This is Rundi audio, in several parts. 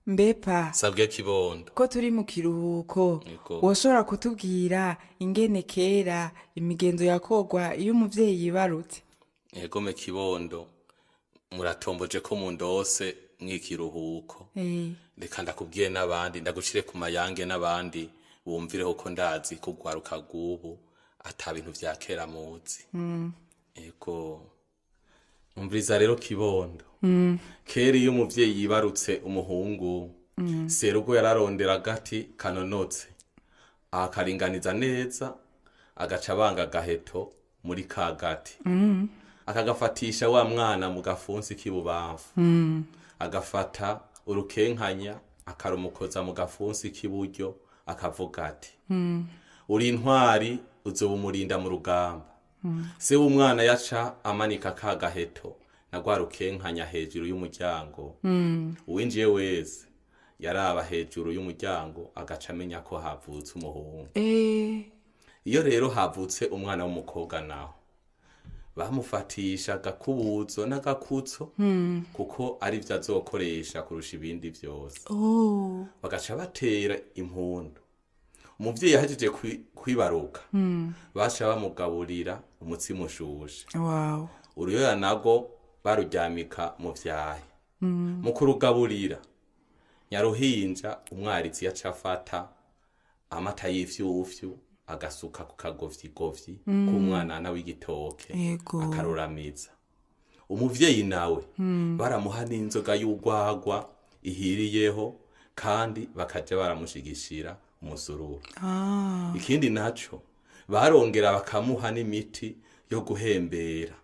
Mbepa, Sabwe kibondo. ko turi mu kiruhuko, Ego. woshobora kutubwira ingene kera imigenzo yakogwa iyo umuvyeyi yibarutse? Ego me kibondo. Muratomboje ko mu ndose mwikiruhuko. Reka ndakubwiye n'abandi, ndagushire ku mayange n'abandi bumvireho ko ndazi kugwaruka gubu ata bintu vya kera muzi. Ego. Umviriza rero kibondo. Kera iyo umuvyeyi yibarutse umuhungu, serugo yararondera agati kanonotse. Akaringaniza neza, agaca banga gaheto muri ka gati. Akagafatisha wa mwana mu gafunsi k'ibubamfu. Agafata urukenkanya, akarumukoza mu gafunsi k'iburyo, akavuga ati: uri intwari uzoba umurinda mu rugamba. Se w'umwana yaca amanika ka gaheto na gwa rukenkanya hejuru y'umuryango. Uwinjiye wese yaraba hejuru y'umuryango agaca amenya ko havutse umuhungu. Iyo rero havutse umwana w'umukobwa naho bamufatisha agakubuzo n'agakutso kuko ari vyo azokoresha kurusha ibindi vyose. Bagaca batera impundu. Umuvyeyi yahejeje kwibaruka baca bamugaburira umutsima ushushe. Wow. Uruyoya nago baruryamika mu vyahi. Mu kurugaburira nyaruhinja umwarizi yaca afata amata y'ifyufyu agasuka ku kagovyi k'umwana na w'igitoke akaruramiza. Umuvyeyi nawe baramuha n'inzoga y'ugwagwa ihiriyeho kandi bakaja baramushigishira umusururu. Ikindi naco barongera bakamuha n'imiti yo guhembera.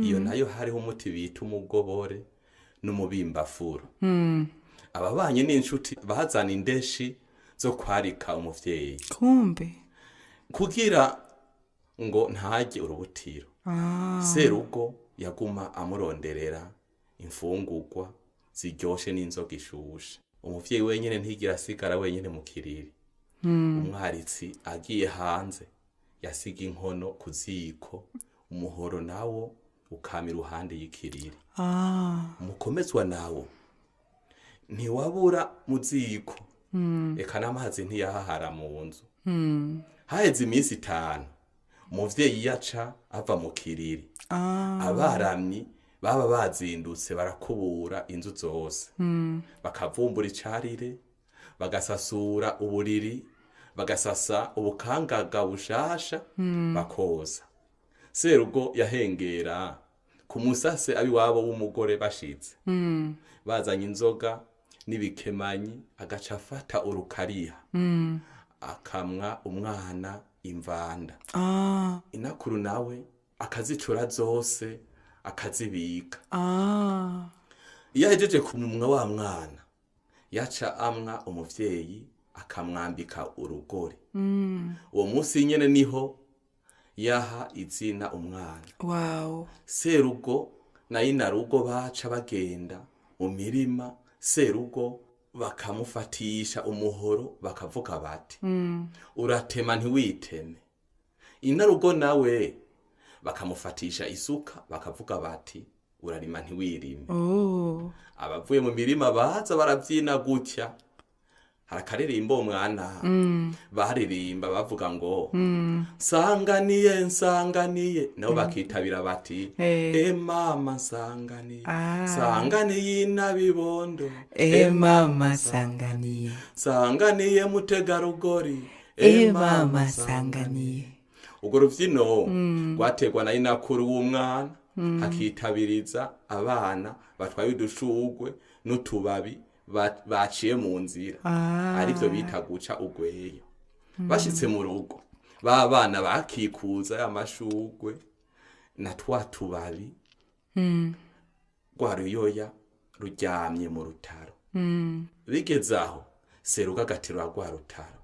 Iyo nayo hariho umuti bita umugobore n'umubimbafuro. Ababanye n'inshuti bazana indeshi zo kwarika umuvyeyi. Kumbe. Kugira ngo ntaje urubutiro. Serugo yaguma amuronderera imfungurwa ziryoshe n'inzoga ishushe. Umuvyeyi wenyene ntigira asigara wenyene mu kiriri. Umwaritsi agiye hanze yasiga inkono ku ziko, umuhoro nawo ukama iruhande y'ikiriri. Umukomezwa nawo ntiwabura mu ziko. Eka n'amazi ntiyahahara mu nzu. Haheze iminsi 5 umuvyeyi yaca ava mu kiriri. Abaramyi baba bazindutse barakubura inzu zose. Bakavumbura icarire, bagasasura uburiri, bagasasa ubukangaga bushasha, bakoza. Serugo yahengera ku musase abiwabo w'umugore bashitse. Bazanye inzoga n'ibikemanyi agaca afata urukariha. Akamwa umwana imvanda. Inakuru nawe akazicura zose akazibika. Iyo ahejeje kumumwa wa mwana yaca amwa umuvyeyi akamwambika urugori. Uwo munsi nyene niho yaha izina umwana. Wow. Serugo na inarugo baca bagenda mu mirima. Serugo bakamufatisha umuhoro bakavuga bati uratema ntiwiteme. Inarugo nawe bakamufatisha isuka bakavuga bati urarima ntiwirime. Abavuye mu mirima baza baravyina gutya. Harakaririmbo umwana baririmba bavuga ngo sanganiye nsanganiye, nabo bakitabira bati mama sanganiye. Sanganiye inabibondo Mama sanganiye. Sanganiye mutegarugori Mama sanganiye. Urwo ruvyino rwategwa na inakuru w'umwana hakitabiriza abana batwaye udushugwe n'utubabi baciye mu nzira. Arivyo bita guca ugweyo. Bashitse mu rugo babana bakikuza y'amashugwe na twa tubabi. Rwa ruyoya ruryamye mu rutaro. Bigeze aho Serugo agaterura rwa rutaro.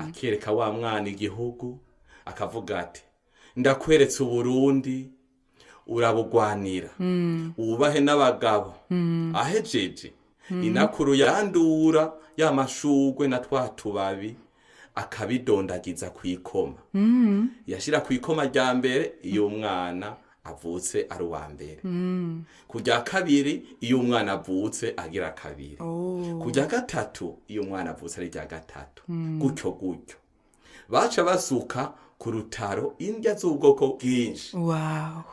Akereka wa mwana igihugu akavuga ati ndakweretse Uburundi urabugwanira. Ubahe n'abagabo. Ahejeje inakuru yandura y'amashugwe na twa tubabi akabidondagiza kwikoma. Yashira kwikoma rya mbere iyo mwana avutse ari uwa mbere. Kurya kabiri iyo umwana avutse agira kabiri. Kurya gatatu iyo umwana avutse ari rya gatatu. Gutyo gutyo. Baca basuka ku rutaro indya z'ubwoko bwinshi.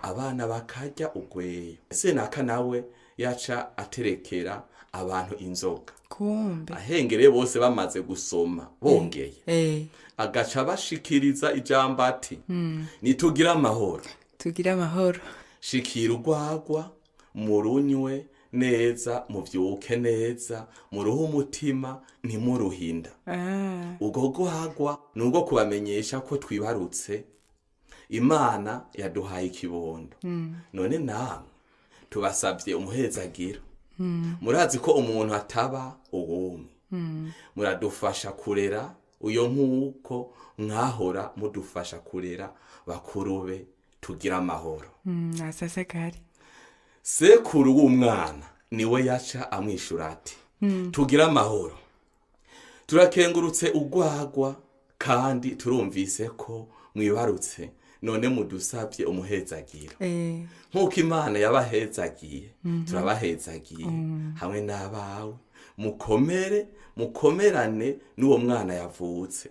Abana bakarya ugweyo. Senaka nawe yaca aterekera abantu inzoga. Kumbe Ahengere bose bamaze gusoma bongeye. Agaca bashikiriza ijambo ati nitugira amahoro. Tugira amahoro. Shikira urwagwa murunywe neza muvyuke neza muruhu umutima ntimuruhinda. Ubwo rwagwa nubwo kubamenyesha ko twibarutse Imana yaduhaye ikibondo. None namwe tubasabye umuhezagiro. Murazi ko umuntu ataba uwumwe. Muradufasha kurera uyo nkuko mwahora mudufasha kurera bakurube tugira amahoro. Asase kari. Sekuru w'umwana niwe yaca amwishura ati tugira amahoro. Turakengurutse urwagwa kandi turumvise ko mwibarutse none mudusabye umuhezagiro. Nkuko Imana yabahezagiye turabahezagiye hamwe n'abawe mukomerane n'uwo mwana yavutse.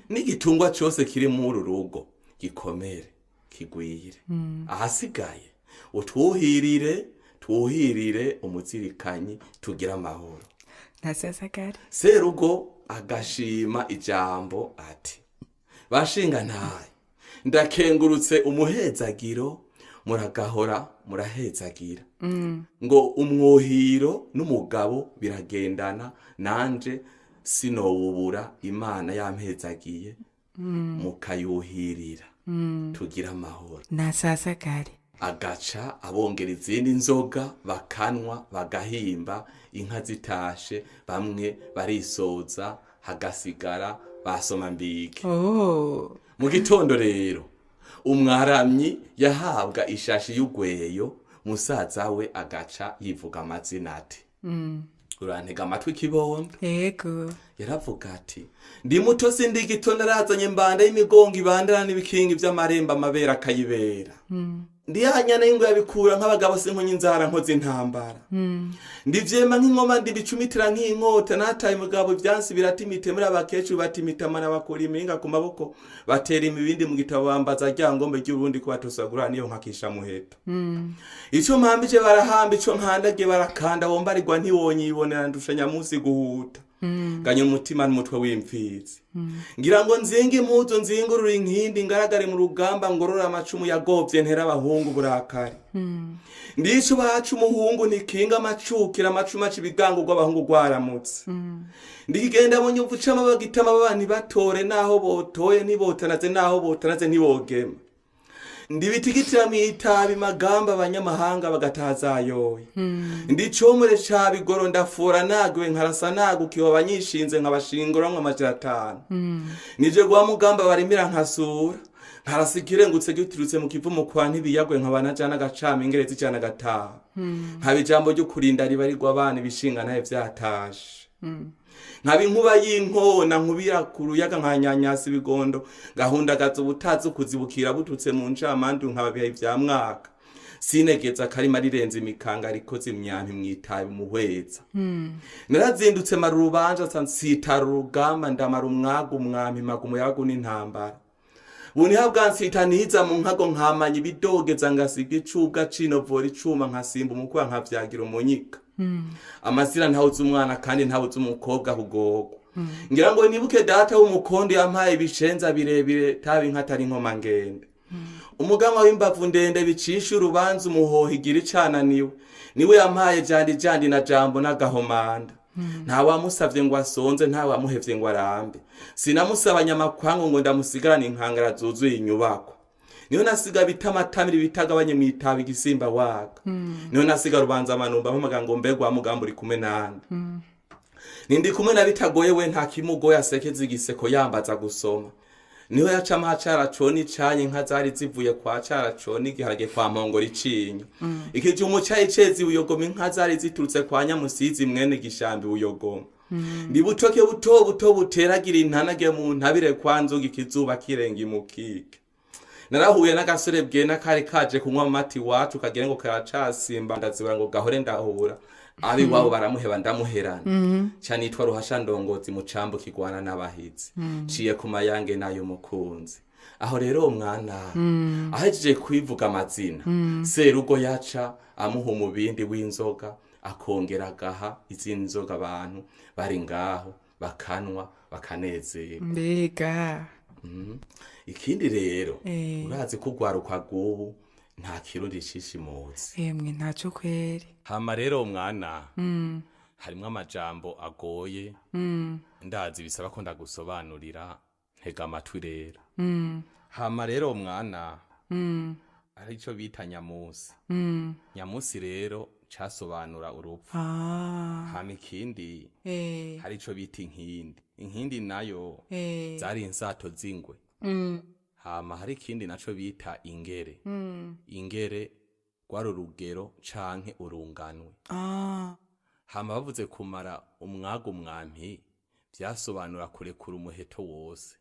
N'igitungwa cyose kiri muri rugo gikomere kigwire. Ahasigaye twuhirire umuzirikanyi tugira amahoro. Nasasakari. Serugo agashima ijambo ati bashinga ntaye ndakengurutse umuhezagiro muragahora murahezagira. Ngo umwuhiro n'umugabo biragendana nanje sinowubura Imana yampezagiye mukayuhirira tugira amahoro. Nasasakari. Agaca abongera izindi nzoga bakanwa bagahimba inka zitashe bamwe barisoza hagasigara basoma mbike. Mu gitondo rero umwaramyi yahabwa ishashi y'ugweyo musaza we agaca yivuga amazina ati urantega amatwi kibondo. Yego. Yaravuga ati ndi muto sindi gito narazanye mbanda y'imigongo ibandana n'ibikingi by'amaremba amabera akayibera. Ndiyanyana y'ingo yabikura nk'abagabo sinkonye inzara nkoze intambara. Ndivyema nk'inkoma ndibicumitira nk'inkota nataye mugabo ibyansi biratimite muri abakecuru batimita n'abakora impinga ku maboko batera imibindi mu gitabo bambaza ryangombe ry'urundi kubatosagura niyo nkakisha muheto. Ico mpambije barahamba ico nkandage barakanda wombarirwa ntiwonyibonera ndusha nyamusi guhuta. Ganya umutima n'umutwe w'imfizi. Ngira ngo nzinge impuzo nzingurura inkindi ngaragare mu rugamba ngorora amacumu yagovye ntera abahungu burakari. Ndico bacu umuhungu ntikinga amacukira amacuma cibigango rw'abahungu rwaramutse. Ndigenda mu nyumvu cama bagitama babani batore naho botoye ntibotanaze naho botanaze ntibogema. Ndibitigitira mwitabi magamba abanyamahanga bagatazayoye. Ndicomure cabigoro ndafura nagwe nkarasa nagukiwa abanyishinze nkabashingoramwe amajana 5. Nije gwa mugamba barimira nkasura nkarasikire ngutse giturutse mu kivumo kwa ntibiyagwe nkabana jana gacama ingerezi cyana gataha. Nkaba ijambo ryo kurinda ribarirwa abana ibishinga naye vyatashe. Nkabi nkuba y'inkona nkubira ku ruyaga nkanyanyasa ibigondo gahundagaza ubutazi kuzibukira bututse mu ncamandu nkababiha ivya mwaka. Sinegeza karima rirenze imikanga rikoze imyampi mwitaye umuhweza. Narazindutse marubanza sansita rugamba ndamara umwaga umwampi magumo yago n'intambara. Buni habwansitaniza mu nkago nkamanya ibidogeza ngasiga icubwa cinovora icuma nkasimba umukwa nkavyagira umunyika. Amazira ntawuze umwana kandi ntawuze umukobwa hugogo. Ngira ngo nibuke data w'umukondo yampaye ibishenza birebire tabi nkatari nkoma ngende. Umugama w'imbavu ndende bicisha urubanza umuhoho igira icananiwe. Niwe yampaye jandi na jambo n'agahomanda. Nta wamusavye ngo asonze nta wamuhevye ngo arambe. Sinamusaba nyamakwango ngo ndamusigarana inkangara zuzuye inyubako. Niyo nasiga bitamatamira bitagabanye mwitabi gisimba waka. Niyo nasiga rubanza amanumba mpamagango mbegwa mugambo uri kumwe nande. Nindi kumwe na bitagoye we nta kimugoya sekeze igiseko yambaza gusoma. Niho yacama caraconi canye nka zari zivuye kwa caraconi giharage kwa mpongora icinyo. Ikijumu caye cezi uyogoma inka zari ziturutse kwa nyamusizi mwene gishambi uyogoma. Ndibutoke buto buteragira intanage mu ntabire kwa nzoga ikizuba kirenga imukike. narahuye n'agasore bwena kari kaje kunywa amata iwacu kagira ngo karacasimba ndazibura ngo gahore ndahura abi wabo baramuheba ndamuherana cyane itwa ruhasha ndongozi mu cambu kigwana n'abahizi ciye ku mayange nayo mukunzi aho rero umwana ahejeje kwivuga amazina serugo yaca amuha umubindi w'inzoga akongera agaha izindi nzoga abantu bari ngaho bakanwa bakanezera mbega ikindi rero urazi ko ugwaruka rw'ubu nta kirundi cishimuzi emwe ntaco kweri hama rero umwana harimwo amajambo agoye ndazi bisaba ko ndagusobanurira ntega amatwi rero hama rero umwana arico bita nyamusi nyamusi rero casobanura urupfu hama ikindi harico bita inkindi nayo zari insato z'ingwe hama hari ikindi naco bita ingere ingere rwari urugero canke urunganwe hama bavuze kumara umwaga umwampi vyasobanura kurekura umuheto wose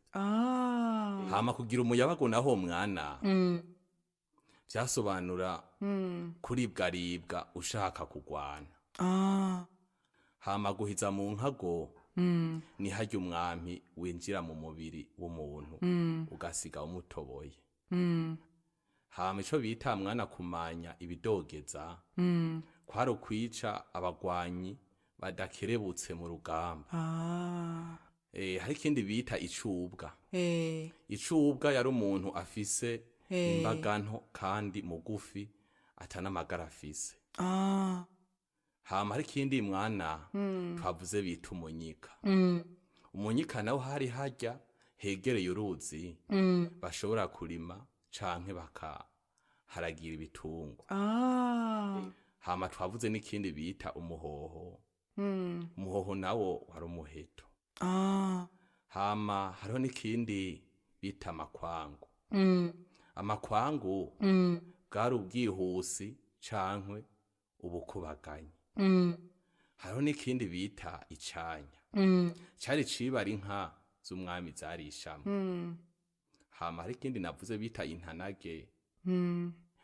hama kugira umuyabago naho mwana vyasobanura kuribwaribwa ushaka kugwana hama guhiza mu nkago ni harya umwampi winjira mu mubiri w'umuntu ugasiga umutoboye hama ico bita mwana kumanya ibidogeza kwari ukwica abagwanyi badakerebutse mu rugamba hari ikindi bita icubwa icubwa yari umuntu afise imbaga nto kandi mugufi atanamagara afise hama hari ikindi mwana twavuze bita umunyika umunyika nawo hari harya hegereye uruzi bashobora kurima canke bakaharagira ibitungwa hama twavuze n'ikindi bita umuhoho umuhoho nawo wari umuheto hama hariho n'ikindi bita amakwangu amakwangu bwari ubwihusi cankwe ubukubaganyi hariho n'ikindi bita icanya cari cibara inka z'umwami zarishamwe hama hari ikindi navuze bita intanage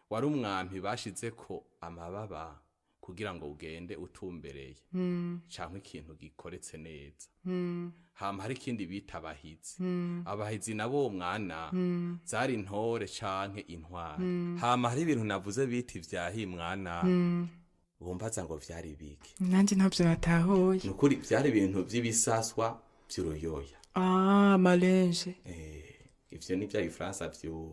wari umwampi bashizeko amababa kugira ngo ugende utumbereye canke ikintu gikoretse neza hama hari ikindi bita abahizi abahizi nabo mwana zari intore canke intwari hama hari ibintu navuze bita ivyahi mwana bumbaza ngo vyari biki nanje ntavyo natahuye nukuri vyari ibintu vy'ibisaswa vy'uruyoya malenje ivyo ni vya Ifaransa vyo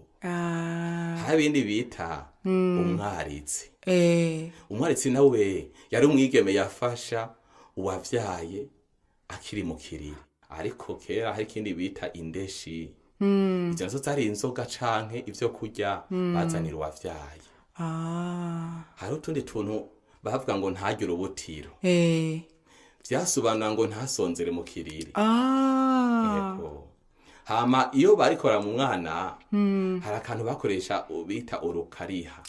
hari ibindi bita umwarizi umwarizi nawe yari umwigeme yafasha uwavyaye akiri mu kiriri ariko kera hari ikindi bita indeshi izo nazo zari inzoga canke ivyo kurya bazanira uwavyaye hari utundi tuntu bavuga ngo ntarye urubutiro vyasobanura ngo ntasonzere mu kiriri hama iyo barikora mu mwana hari akantu bakoresha bita urukariha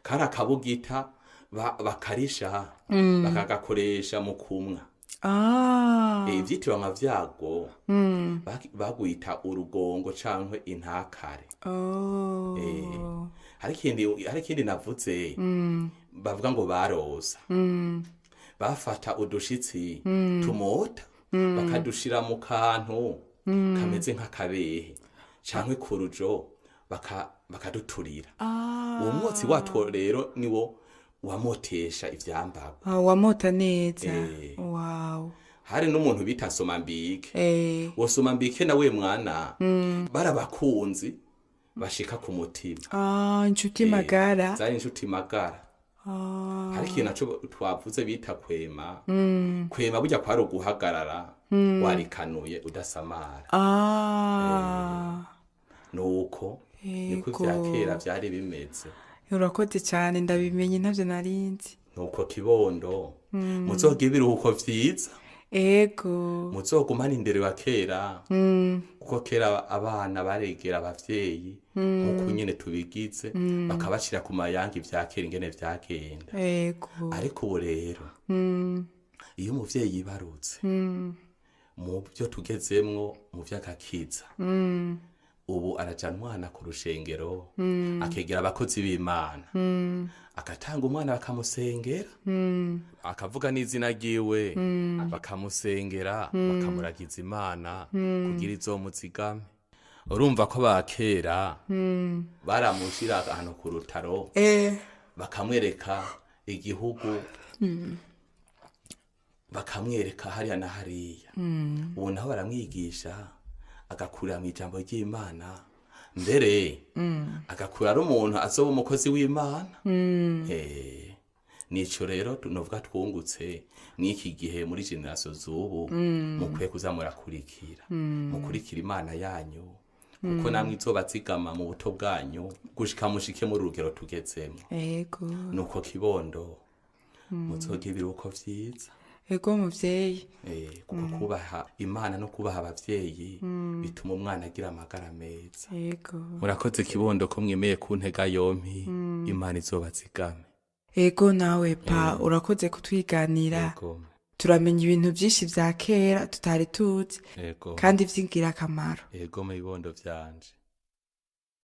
kari akabugita bakarisha bakagakoresha mu kumwa ivyitiro nka vyago bagwita urugongo cankwe intakare hari ikindi navuze bavuga ngo baroza bafata udushitsi tumota bakadushira mu kantu kameze nk'akabehe cankwe kurujo bakaduturira uwo mwotsi watwo rero niwo wamotesha ivyambarwa wamota neza wow hari n'umuntu bita Somambike wo Somambike nawe mwana barabakunzi bashika ku mutima inshuti magara zari inshuti magara hari ikintu naco twavuze bita kwema kwema burya kwari uguhagarara warikanuye udasamara nuko niko vya kera vyari bimeze urakoze cyane ndabimenye ntavyo narinzi nuko kibondo muzogira ibiruhuko vyiza ego muzogumana indero ya kera kuko kera abana baregera abavyeyi nkuko nyene tubigize bakabashira ku mayangi vya kera ingene vyagenda ego ariko ubu rero iyo umuvyeyi yibarutse mu byo tugezemwo mu vy'agakiza ubu arajana umwana ku rushengero akegera abakozi b'Imana agatanga umwana bakamusengera akavuga n'izina ryiwe bakamusengera bakamuragiza Imana kugira izomuzigame. Urumva ko bakera baramushira ahantu ku rutaro bakamwereka igihugu bakamwereka hariya na hariya. Ubu naho baramwigisha agakurira mu ijambo ry'Imana, mbere agakura ari umuntu azoba umukozi w'Imana. Nico rero tunovuga twungutse mw'iki gihe muri generation z'ubu mukwiye kuza murakurikira mukurikira Imana yanyu, kuko namwe izobazigama mu buto bwanyu gushika mushike muri rugero tugezemo. Ego Nuko kibondo muzogira ibiruko vyiza. ego muvyeyi, kuko kubaha Imana no kubaha abavyeyi bituma umwana agira amagara meza. ego Murakoze kibondo ko mwemeye kuntega yompi. Imana izobazigame. ego nawe pa urakoze kutwiganira. Ego. Turamenya ibintu vyinshi vya kera tutari tuzi Ego. kandi vy'ingirakamaro. Ego mu bibondo vyanje.